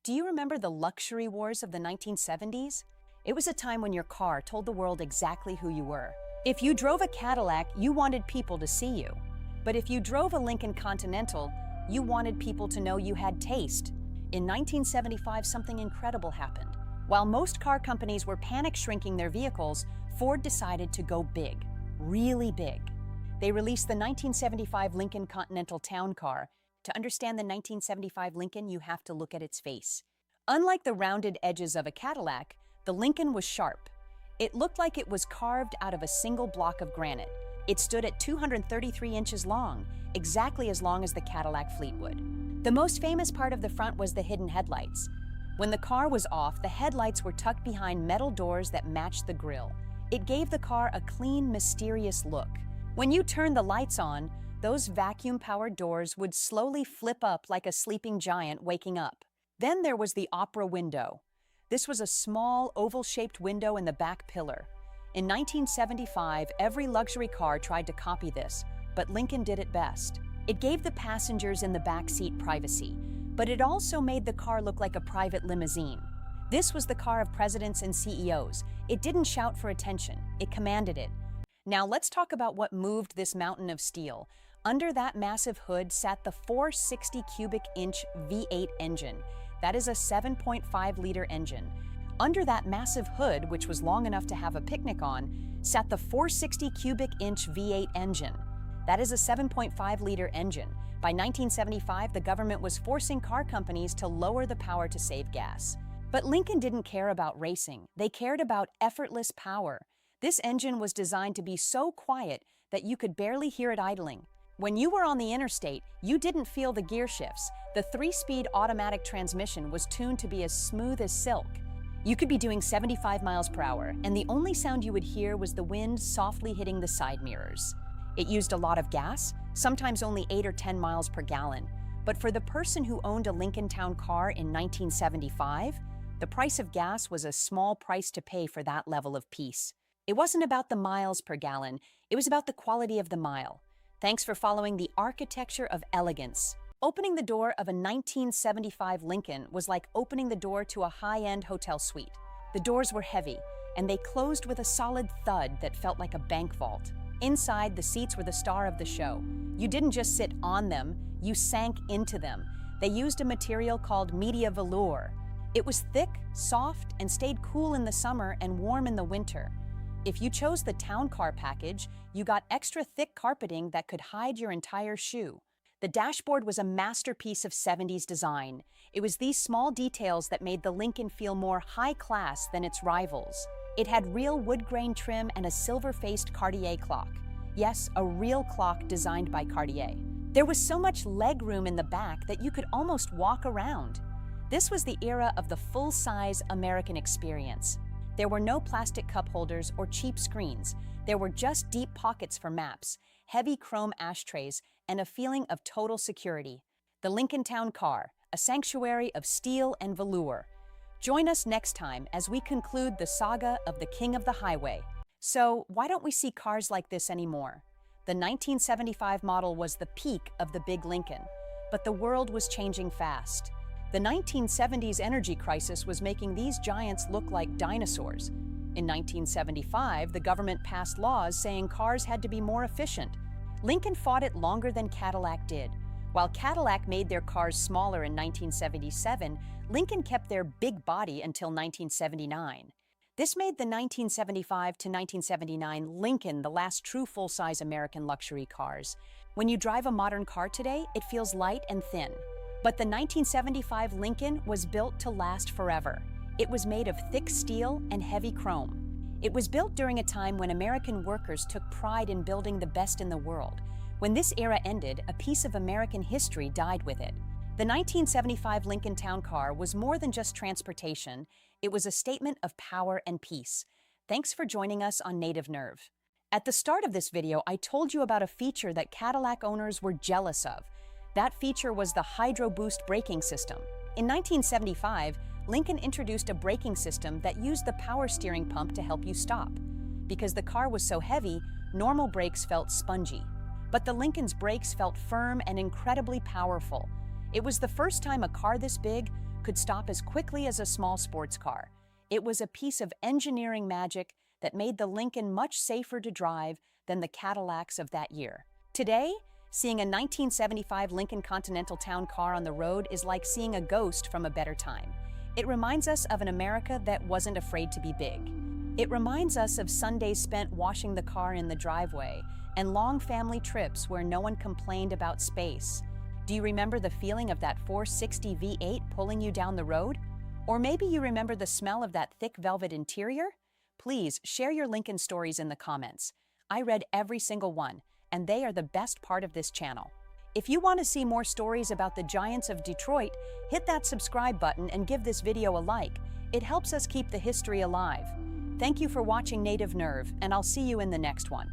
Do you remember the luxury wars of the 1970s? It was a time when your car told the world exactly who you were. If you drove a Cadillac, you wanted people to see you. But if you drove a Lincoln Continental, you wanted people to know you had taste. In 1975, something incredible happened. While most car companies were panic shrinking their vehicles, Ford decided to go big, really big. They released the 1975 Lincoln Continental Town Car. To understand the 1975 Lincoln, you have to look at its face. Unlike the rounded edges of a Cadillac, the Lincoln was sharp. It looked like it was carved out of a single block of granite. It stood at 233 inches long, exactly as long as the Cadillac Fleetwood. The most famous part of the front was the hidden headlights. When the car was off, the headlights were tucked behind metal doors that matched the grille. It gave the car a clean, mysterious look. When you turned the lights on, those vacuum-powered doors would slowly flip up like a sleeping giant waking up. Then there was the opera window. This was a small, oval-shaped window in the back pillar. In 1975, every luxury car tried to copy this, but Lincoln did it best. It gave the passengers in the back seat privacy, but it also made the car look like a private limousine. This was the car of presidents and CEOs. It didn't shout for attention, it commanded it. Now let's talk about what moved this mountain of steel. Under that massive hood sat the 460 cubic inch V8 engine. That is a 7.5-liter engine. Under that massive hood, which was long enough to have a picnic on, sat the 460 cubic inch V8 engine. That is a 7.5-liter engine. By 1975, the government was forcing car companies to lower the power to save gas. But Lincoln didn't care about racing. They cared about effortless power. This engine was designed to be so quiet that you could barely hear it idling. When you were on the interstate, you didn't feel the gear shifts. The 3-speed automatic transmission was tuned to be as smooth as silk. You could be doing 75 miles per hour, and the only sound you would hear was the wind softly hitting the side mirrors. It used a lot of gas, sometimes only 8 or 10 miles per gallon. But for the person who owned a Lincoln Town Car in 1975, the price of gas was a small price to pay for that level of peace. It wasn't about the miles per gallon, it was about the quality of the mile. Thanks for following the architecture of elegance. Opening the door of a 1975 Lincoln was like opening the door to a high-end hotel suite. The doors were heavy, and they closed with a solid thud that felt like a bank vault. Inside, the seats were the star of the show. You didn't just sit on them, you sank into them. They used a material called media velour. It was thick, soft, and stayed cool in the summer and warm in the winter. If you chose the Town Car package, you got extra thick carpeting that could hide your entire shoe. The dashboard was a masterpiece of 70s design. It was these small details that made the Lincoln feel more high-class than its rivals. It had real wood-grain trim and a silver-faced Cartier clock. Yes, a real clock designed by Cartier. There was so much leg room in the back that you could almost walk around. This was the era of the full-size American experience. There were no plastic cup holders or cheap screens. There were just deep pockets for maps, heavy chrome ashtrays, and a feeling of total security. The Lincoln Town Car, a sanctuary of steel and velour. Join us next time as we conclude the saga of the King of the Highway. So, why don't we see cars like this anymore? The 1975 model was the peak of the big Lincoln, but the world was changing fast. The 1970s energy crisis was making these giants look like dinosaurs. In 1975, the government passed laws saying cars had to be more efficient. Lincoln fought it longer than Cadillac did. While Cadillac made their cars smaller in 1977, Lincoln kept their big body until 1979. This made the 1975 to 1979 Lincoln the last true full-size American luxury cars. When you drive a modern car today, it feels light and thin. But the 1975 Lincoln was built to last forever. It was made of thick steel and heavy chrome. It was built during a time when American workers took pride in building the best in the world. When this era ended, a piece of American history died with it. The 1975 Lincoln Town Car was more than just transportation. It was a statement of power and peace. Thanks for joining us on Native Nerve. At the start of this video, I told you about a feature that Cadillac owners were jealous of. That feature was the Hydro Boost braking system. In 1975, Lincoln introduced a braking system that used the power steering pump to help you stop. Because the car was so heavy, normal brakes felt spongy. But the Lincoln's brakes felt firm and incredibly powerful. It was the first time a car this big could stop as quickly as a small sports car. It was a piece of engineering magic that made the Lincoln much safer to drive than the Cadillacs of that year. Today, seeing a 1975 Lincoln Continental town car on the road is like seeing a ghost from a better time. It reminds us of an America that wasn't afraid to be big. It reminds us of Sundays spent washing the car in the driveway and long family trips where no one complained about space. Do you remember the feeling of that 460 V8 pulling you down the road? Or maybe you remember the smell of that thick velvet interior? Please share your Lincoln stories in the comments. I read every single one, and they are the best part of this channel. If you want to see more stories about the Giants of Detroit, hit that subscribe button and give this video a like. It helps us keep the history alive. Thank you for watching Native Nerve, and I'll see you in the next one.